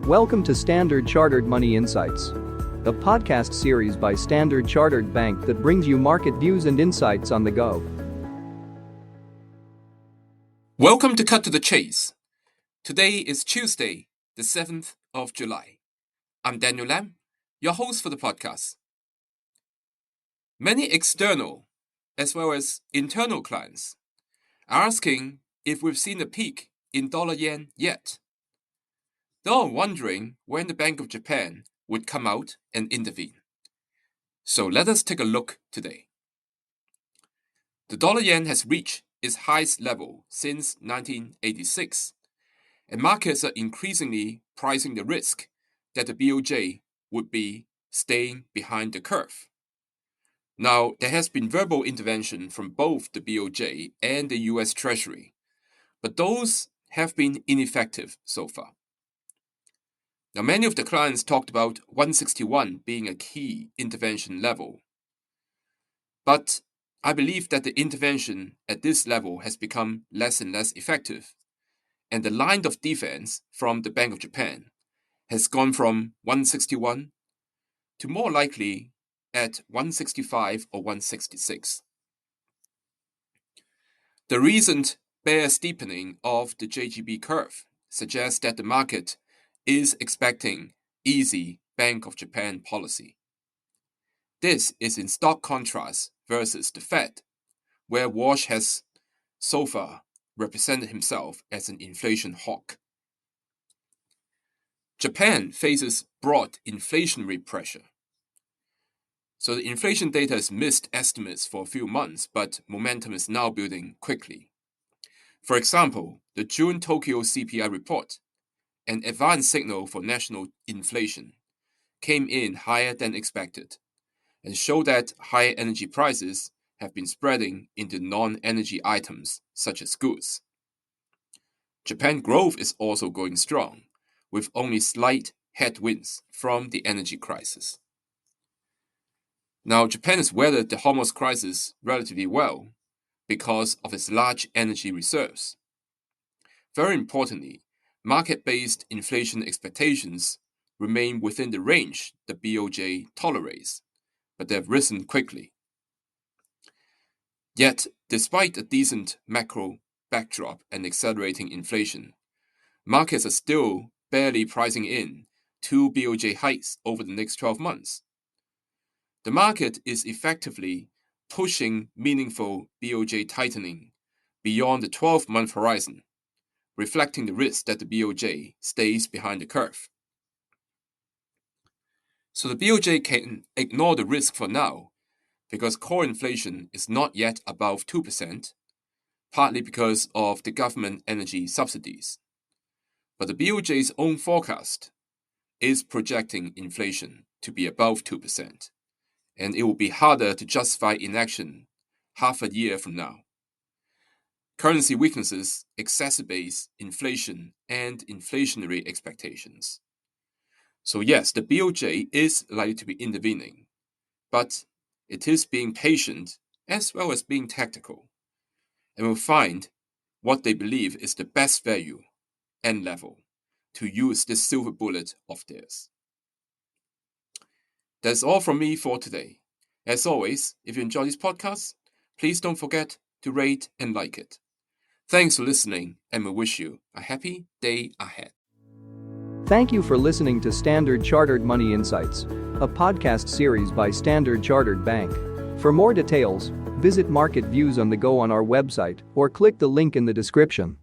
Welcome to Standard Chartered Money Insights, a podcast series by Standard Chartered Bank that brings you market views and insights on the go. Welcome to Cut to the Chase. Today is Tuesday, the 7th of July. I'm Daniel Lam, your host for the podcast. Many external as well as internal clients are asking if we've seen a peak in dollar-yen yet. They're all wondering when the Bank of Japan would come out and intervene. So let us take a look today. The dollar-yen has reached its highest level since 1986, and markets are increasingly pricing the risk that the BOJ would be staying behind the curve. Now, there has been verbal intervention from both the BOJ and the US Treasury, but those have been ineffective so far. Now, many of the clients talked about 161 being a key intervention level, but I believe that the intervention at this level has become less and less effective, and the line of defense from the Bank of Japan has gone from 161 to more likely at 165 or 166. The recent bear steepening of the JGB curve suggests that the market is expecting easy Bank of Japan policy. This is in stark contrast versus the Fed, where Walsh has so far represented himself as an inflation hawk. Japan faces broad inflationary pressure. So the inflation data has missed estimates for a few months, but momentum is now building quickly. For example, the June Tokyo CPI report, an advanced signal for national inflation, came in higher than expected and showed that higher energy prices have been spreading into non-energy items such as goods. Japan growth is also going strong, with only slight headwinds from the energy crisis. Now, Japan has weathered the Hormuz crisis relatively well because of its large energy reserves. Very importantly, market-based inflation expectations remain within the range the BOJ tolerates, but they have risen quickly. Yet, despite a decent macro backdrop and accelerating inflation, markets are still barely pricing in 2 BOJ hikes over the next 12 months. The market is effectively pushing meaningful BOJ tightening beyond the 12-month horizon, reflecting the risk that the BOJ stays behind the curve. So the BOJ can ignore the risk for now because core inflation is not yet above 2%, partly because of the government energy subsidies. But the BOJ's own forecast is projecting inflation to be above 2%, and it will be harder to justify inaction half a year from now. Currency weaknesses exacerbate inflation and inflationary expectations. So yes, the BOJ is likely to be intervening, but it is being patient as well as being tactical, and will find what they believe is the best value and level to use this silver bullet of theirs. That's all from me for today. As always, if you enjoy this podcast, please don't forget to rate and like it. Thanks for listening, and we wish you a happy day ahead. Thank you for listening to Standard Chartered Money Insights, a podcast series by Standard Chartered Bank. For more details, visit Market Views on the Go on our website or click the link in the description.